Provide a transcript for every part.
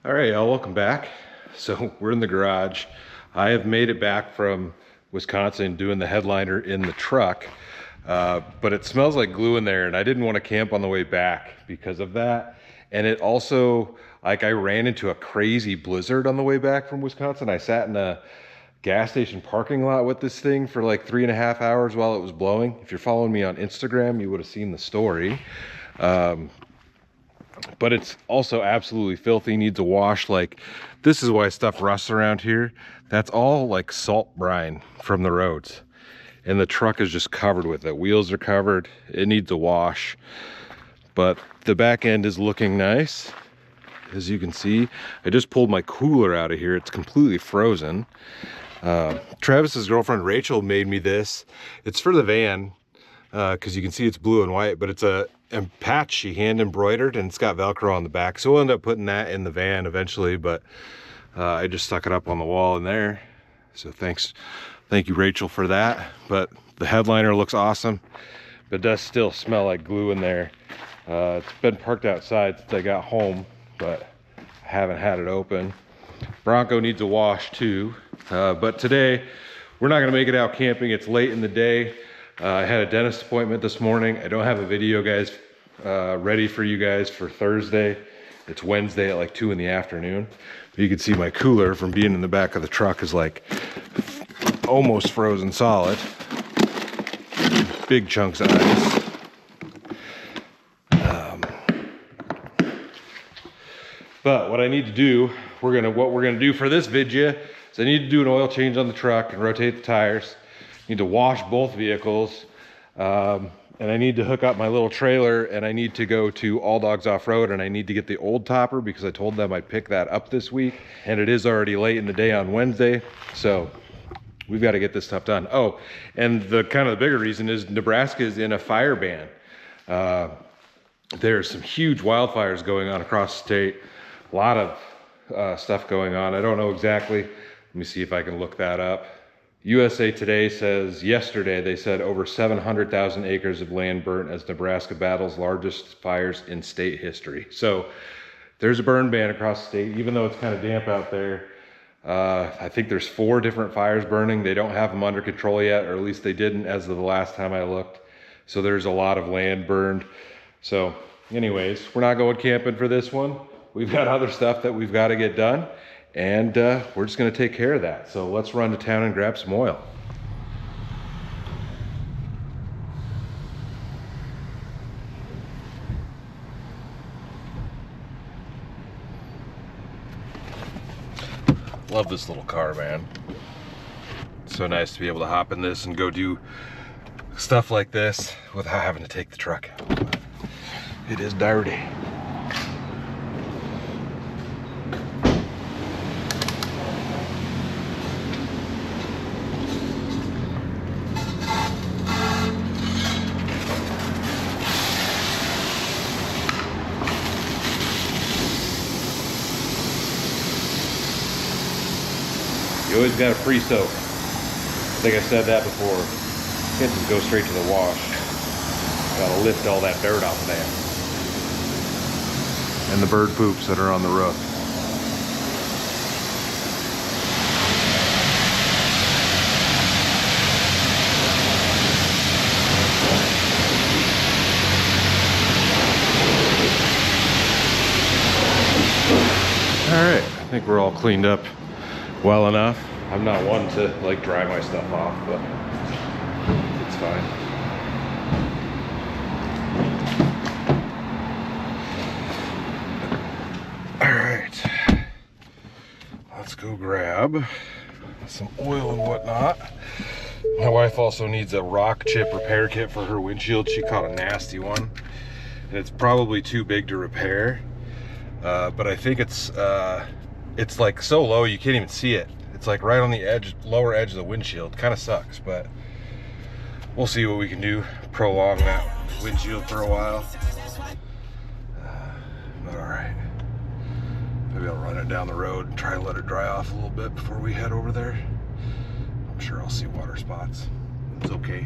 All right, y'all, welcome back. So we're in the garage. I have made it back from Wisconsin doing the headliner in the truck, but it smells like glue in there, and I didn't want to camp on the way back because of that. And it also, like, I ran into a crazy blizzard on the way back from Wisconsin. I sat in a gas station parking lot with this thing for like 3.5 hours while it was blowing. If you're following me on Instagram, you would have seen the story. But it's also absolutely filthy, needs a wash. Like, this is why stuff rusts around here. That's all like salt brine from the roads, and the truck is just covered with it. Wheels are covered. It needs a wash, but the back end is looking nice. As you can see, I just pulled my cooler out of here. It's completely frozen. Travis's girlfriend Rachel made me this. It's for the van, because you can see it's blue and white, but it's a patch she hand embroidered, and it's got Velcro on the back. So we'll end up putting that in the van eventually, but I just stuck it up on the wall in there. So thank you Rachel for that. But the headliner looks awesome, but it does still smell like glue in there. It's been parked outside since I got home, but I haven't had it open. Bronco needs a wash too, but today we're not gonna make it out camping. It's late in the day. I had a dentist appointment this morning. I don't have a video, guys, ready for you guys for Thursday. It's Wednesday at like 2 in the afternoon. But you can see my cooler from being in the back of the truck is like almost frozen solid. Big chunks of ice. But what I need to do, what we're gonna do for this video is I need to do an oil change on the truck and rotate the tires. Need to wash both vehicles, and I need to hook up my little trailer, and I need to go to Alldogs Offroad, and I need to get the old topper because I told them I'd pick that up this week, and it is already late in the day on Wednesday, so we've got to get this stuff done. Oh, and the kind of the bigger reason is Nebraska is in a fire ban. There's some huge wildfires going on across the state. A lot of stuff going on. I don't know exactly. Let me see if I can look that up. USA Today says yesterday they said over 700,000 acres of land burnt as Nebraska battles largest fires in state history. So there's a burn ban across the state, even though it's kind of damp out there. I think there's 4 different fires burning. They don't have them under control yet, or at least they didn't as of the last time I looked. So there's a lot of land burned. So anyways, we're not going camping for this one. We've got other stuff that we've got to get done. And we're just gonna take care of that. So let's run to town and grab some oil. Love this little car, man. It's so nice to be able to hop in this and go do stuff like this without having to take the truck out. It is dirty. You always got to pre-soak. I think I said that before. You can't just go straight to the wash. Gotta lift all that dirt off there. And the bird poops that are on the roof. All right, I think we're all cleaned up well enough. I'm not one to like dry my stuff off, but it's fine. All right, let's go grab some oil and whatnot. My wife also needs a rock chip repair kit for her windshield. She caught a nasty one, and it's probably too big to repair. But I think it's like so low you can't even see it. It's like right on the edge, lower edge of the windshield. Kind of sucks, but we'll see what we can do. Prolong that windshield for a while. But all right, maybe I'll run it down the road and try to let it dry off a little bit before we head over there. I'm sure I'll see water spots. It's okay.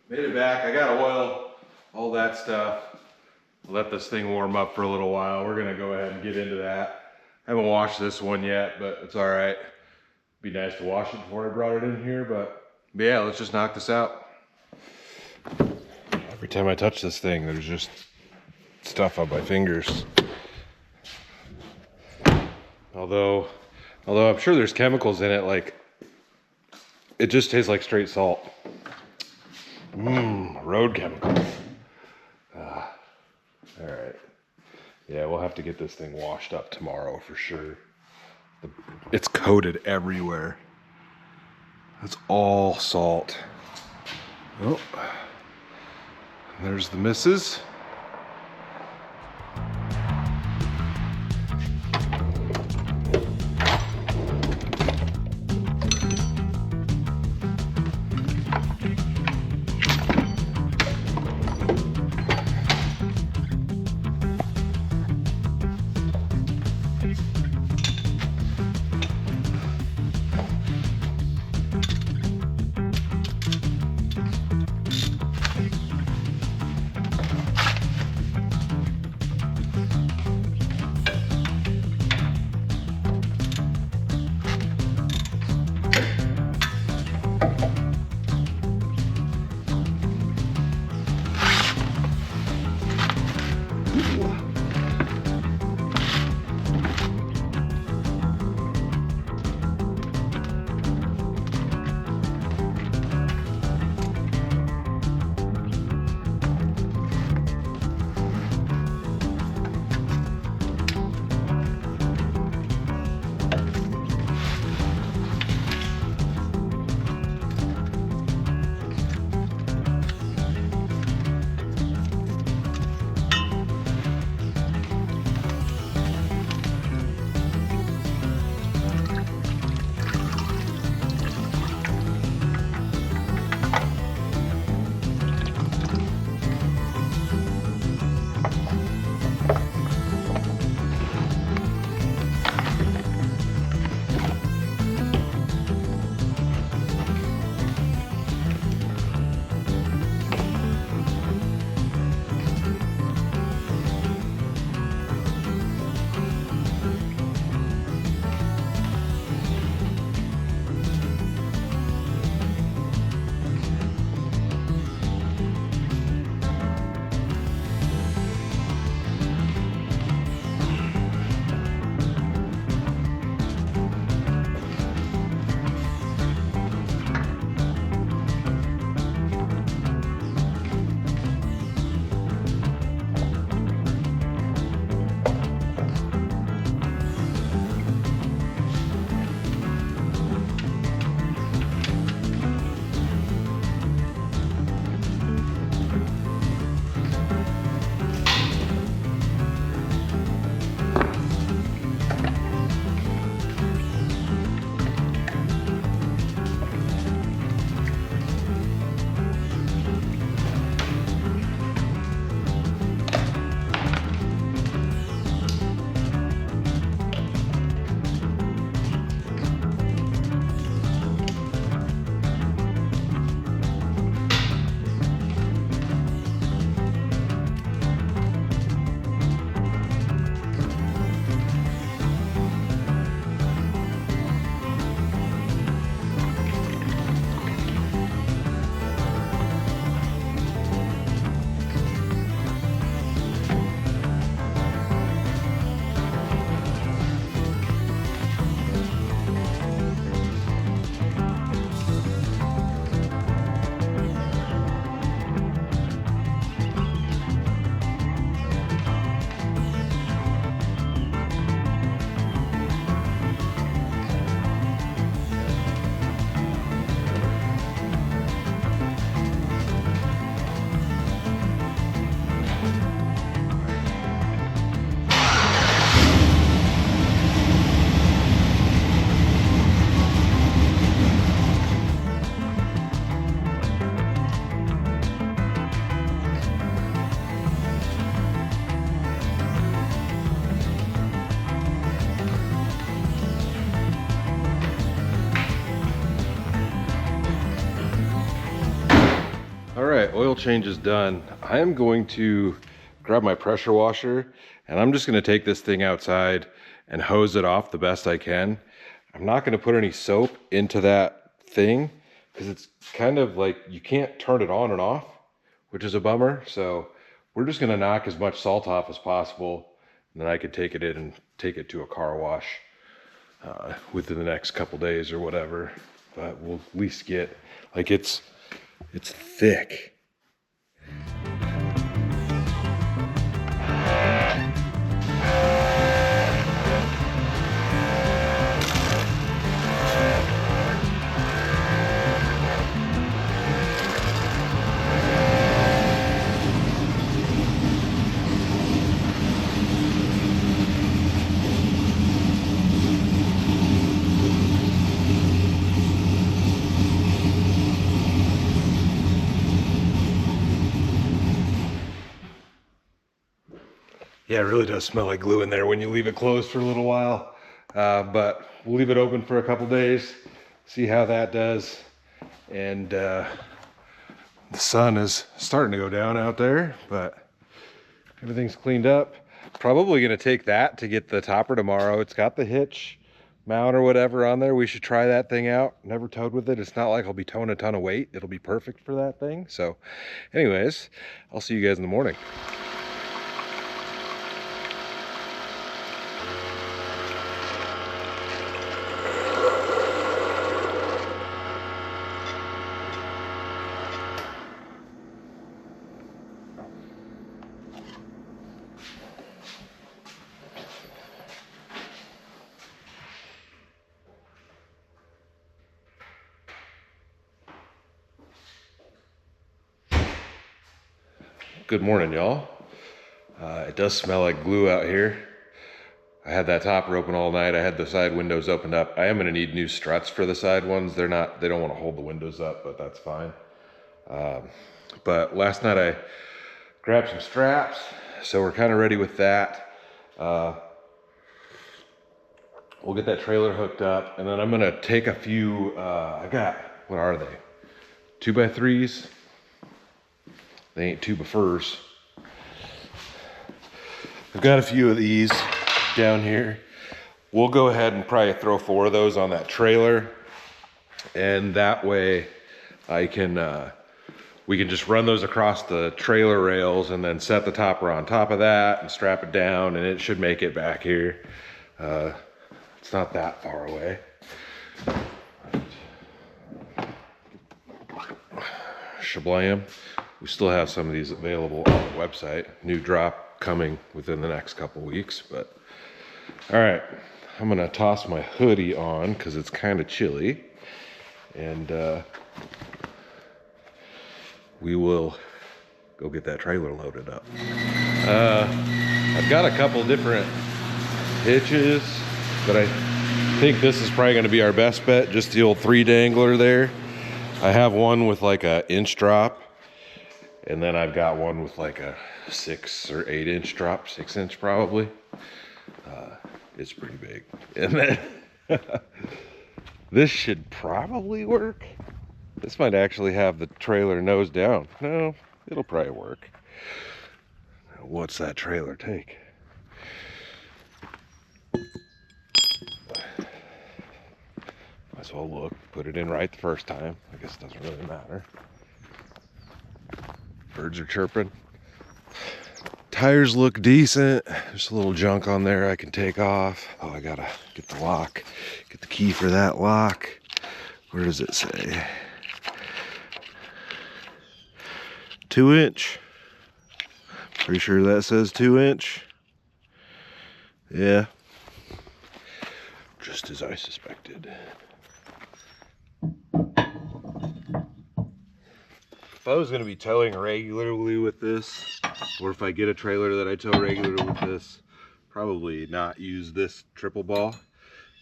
Made it back. I got oil, all that stuff. Let this thing warm up for a little while. We're gonna go ahead and get into that. I haven't washed this one yet, but it's all right. Be nice to wash it before I brought it in here, but yeah, let's just knock this out. Every time I touch this thing, there's just stuff on my fingers. Although I'm sure there's chemicals in it, like it just tastes like straight salt. Road chemicals. All right. Yeah, we'll have to get this thing washed up tomorrow for sure. It's coated everywhere. It's all salt. Oh, there's the missus. All right, oil change is done. I am going to grab my pressure washer and I'm just gonna take this thing outside and hose it off the best I can. I'm not gonna put any soap into that thing because it's kind of like you can't turn it on and off, which is a bummer. So we're just gonna knock as much salt off as possible, and then I could take it in and take it to a car wash within the next couple days or whatever. But we'll at least get, like, it's thick. Yeah, it really does smell like glue in there when you leave it closed for a little while. But we'll leave it open for a couple days, see how that does. And the sun is starting to go down out there, but everything's cleaned up. Probably gonna take that to get the topper tomorrow. It's got the hitch mount or whatever on there. We should try that thing out. Never towed with it. It's not like I'll be towing a ton of weight. It'll be perfect for that thing. So anyways, I'll see you guys in the morning. Good morning, y'all. It does smell like glue out here. I had that topper open all night. I had the side windows opened up. I am gonna need new struts for the side ones. They don't want to hold the windows up, but that's fine. But last night I grabbed some straps, so we're kind of ready with that. We'll get that trailer hooked up, and then I'm gonna take a few, I got, what are they? 2x3s. They ain't 2x4s. I've got a few of these down here. We'll go ahead and probably throw 4 of those on that trailer, and that way I can we can just run those across the trailer rails and then set the topper on top of that and strap it down, and it should make it back here. It's not that far away. Shablam. We still have some of these available on the website. New drop coming within the next couple weeks, but all right. I'm gonna toss my hoodie on because it's kind of chilly, and we will go get that trailer loaded up. I've got a couple different hitches, but I think this is probably gonna be our best bet, just the old 3 dangler there. I have one with like a inch drop, and then I've got one with like a 6 or 8 inch drop, 6 inch probably. It's pretty big. And then this should probably work. This might actually have the trailer nose down. No, it'll probably work. What's that trailer take? Might as well look, put it in right the first time. I guess it doesn't really matter. Birds are chirping. Tires look decent. There's a little junk on there I can take off. Oh, I gotta get the lock, get the key for that lock. Where does it say? 2 inch. Pretty sure that says 2 inch. Yeah. Just as I suspected. If I was going to be towing regularly with this, or if I get a trailer that I tow regularly with this, probably not use this triple ball,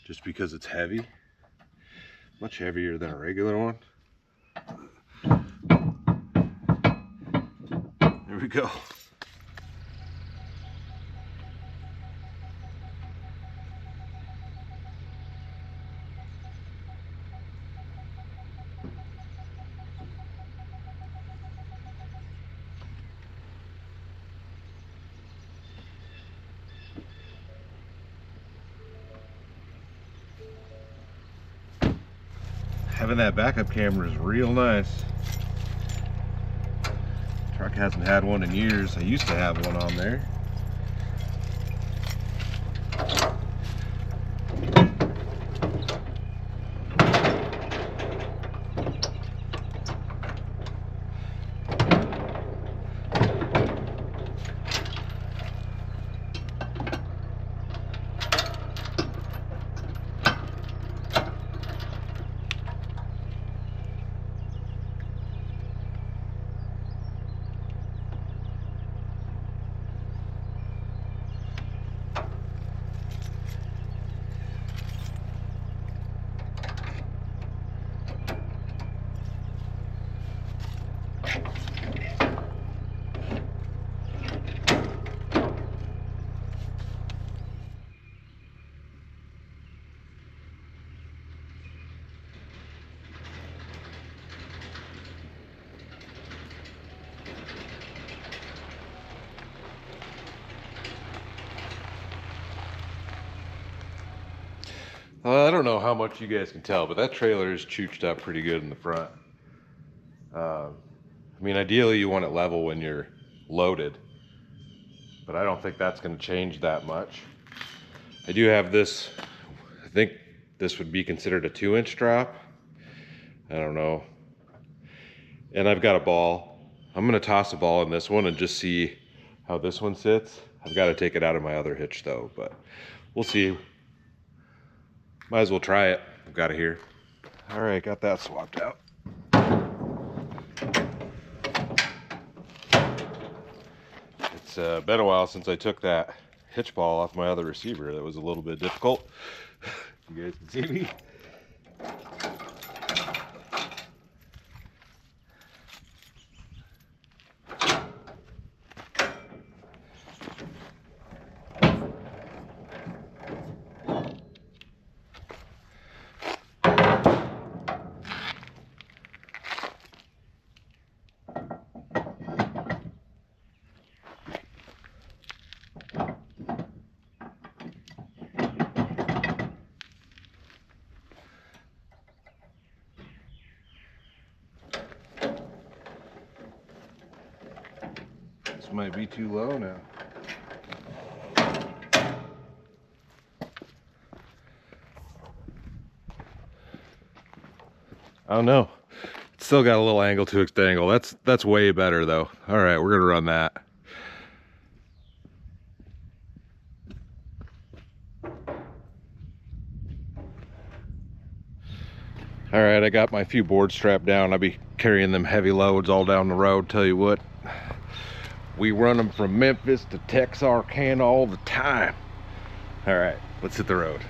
just because it's heavy. Much heavier than a regular one. There we go. Having that backup camera is real nice. Truck hasn't had one in years. I used to have one on there. I don't know how much you guys can tell, but that trailer is chooched up pretty good in the front. I mean, ideally you want it level when you're loaded, but I don't think that's going to change that much. I do have this, I think this would be considered a 2-inch drop. I don't know. And I've got a ball. I'm going to toss a ball in this one and just see how this one sits. I've got to take it out of my other hitch though, but we'll see. Might as well try it. I've got it here. All right, got that swapped out. It's been a while since I took that hitch ball off my other receiver. That was a little bit difficult. You guys can see me. This might be too low now. I don't know. It's still got a little angle to its angle. That's way better though. All right, we're gonna run that. All right, I got my few boards strapped down. I'll be carrying them heavy loads all down the road. Tell you what, we run them from Memphis to Texarkana all the time. All right, let's hit the road.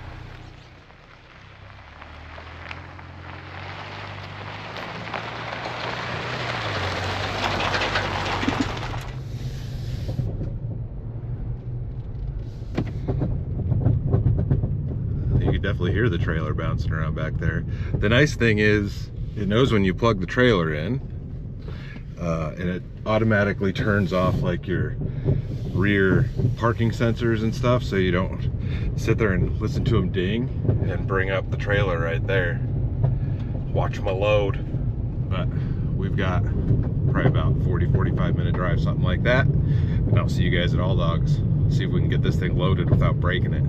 You can definitely hear the trailer bouncing around back there. The nice thing is it knows when you plug the trailer in, and it automatically turns off like your rear parking sensors and stuff, so you don't sit there and listen to them ding and bring up the trailer right there. Watch my load. But we've got probably about 40-45 minute drive, something like that, and I'll see you guys at Alldogs. See if we can get this thing loaded without breaking it.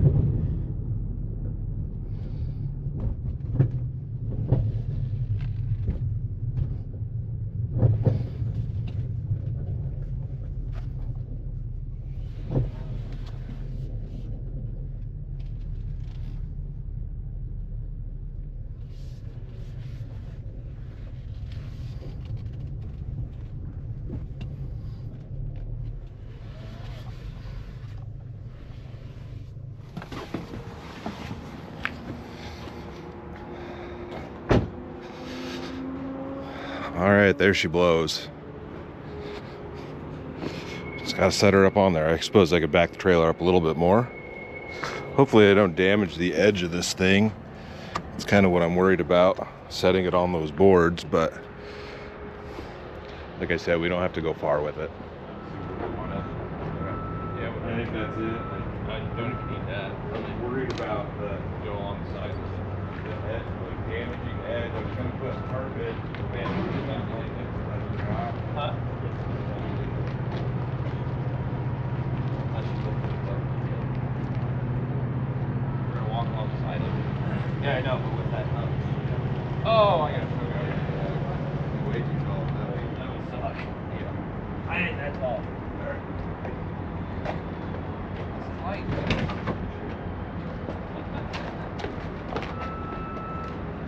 All right, there she blows. Just gotta set her up on there. I suppose I could back the trailer up a little bit more. Hopefully I don't damage the edge of this thing. It's kind of what I'm worried about, setting it on those boards, but like I said, we don't have to go far with it. Yeah, I think that's it. I don't even need that. I'm worried about the go on the side of the edge, like damaging edge. I was gonna put Yeah, I know, but with that up. Oh, I gotta figure out. Way too tall. That would suck. Yeah. I ain't that tall. It's light.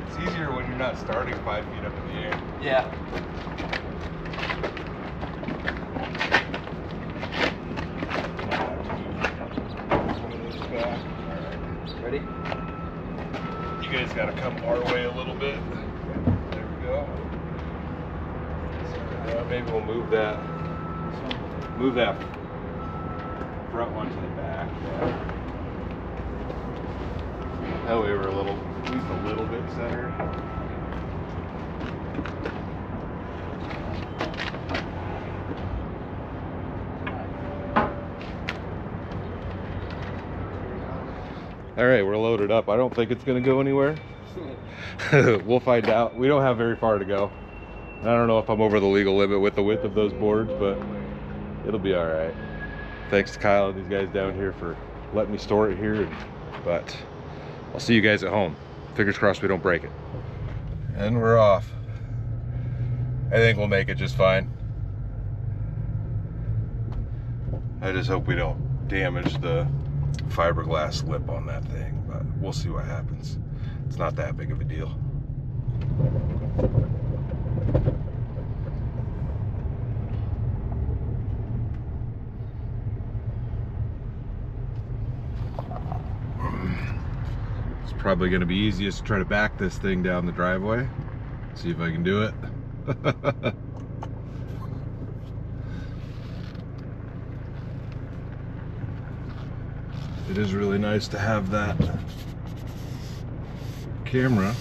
It's easier when you're not starting 5 feet up in the air. Yeah. Ready? You guys gotta come our way a little bit. There we go. Maybe we'll move that front one to the back. Yeah. That way we're at least a little bit centered. All right, we're loaded up. I don't think it's gonna go anywhere. We'll find out. We don't have very far to go. I don't know if I'm over the legal limit with the width of those boards, but it'll be all right. Thanks to Kyle and these guys down here for letting me store it here. But I'll see you guys at home. Fingers crossed we don't break it. And we're off. I think we'll make it just fine. I just hope we don't damage the fiberglass lip on that thing, but we'll see what happens. It's not that big of a deal. It's probably going to be easiest to try to back this thing down the driveway. See if I can do it. It is really nice to have that camera.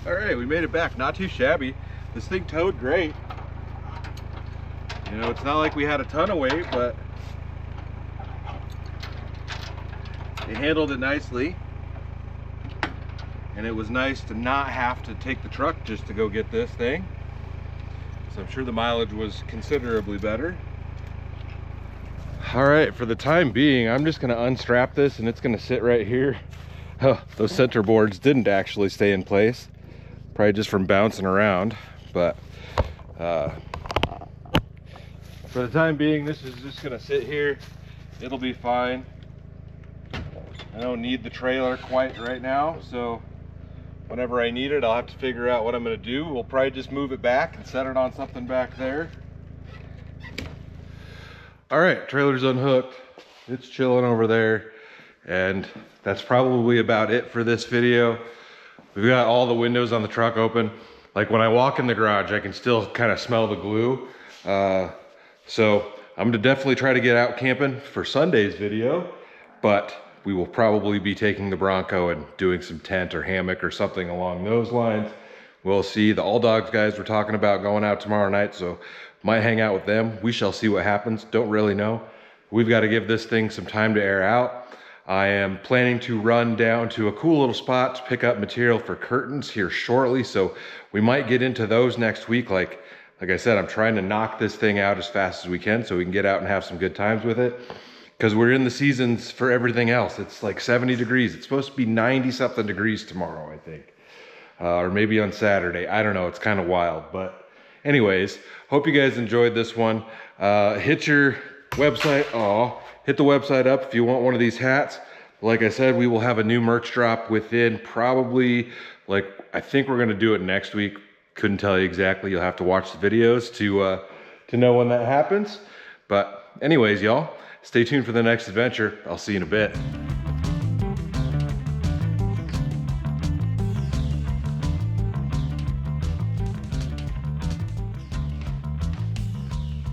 All right, we made it back. Not too shabby. This thing towed great. You know, it's not like we had a ton of weight, but it handled it nicely. And it was nice to not have to take the truck just to go get this thing. So I'm sure the mileage was considerably better. All right, for the time being, I'm just gonna unstrap this and it's gonna sit right here. Oh, those center boards didn't actually stay in place. Probably just from bouncing around, but for the time being, this is just gonna sit here. It'll be fine. I don't need the trailer quite right now, so whenever I need it, I'll have to figure out what I'm gonna do. We'll probably just move it back and set it on something back there. All right, trailer's unhooked. It's chilling over there, and that's probably about it for this video. We've got all the windows on the truck open. Like when I walk in the garage, I can still kind of smell the glue. So I'm gonna definitely try to get out camping for Sunday's video, but we will probably be taking the Bronco and doing some tent or hammock or something along those lines. We'll see. The Alldogs guys were talking about going out tomorrow night, so might hang out with them. We shall see what happens. Don't really know. We've got to give this thing some time to air out. I am planning to run down to a cool little spot to pick up material for curtains here shortly, so we might get into those next week. Like I said, I'm trying to knock this thing out as fast as we can so we can get out and have some good times with it, because we're in the seasons for everything else. It's like 70 degrees. It's supposed to be 90 something degrees tomorrow, I think, or maybe on Saturday. I don't know. It's kind of wild, but anyways, hope you guys enjoyed this one. Hit your website. Hit the website up if you want one of these hats. Like I said, we will have a new merch drop within probably, I think we're gonna do it next week. Couldn't tell you exactly. You'll have to watch the videos to know when that happens. But anyways, y'all, stay tuned for the next adventure. I'll see you in a bit.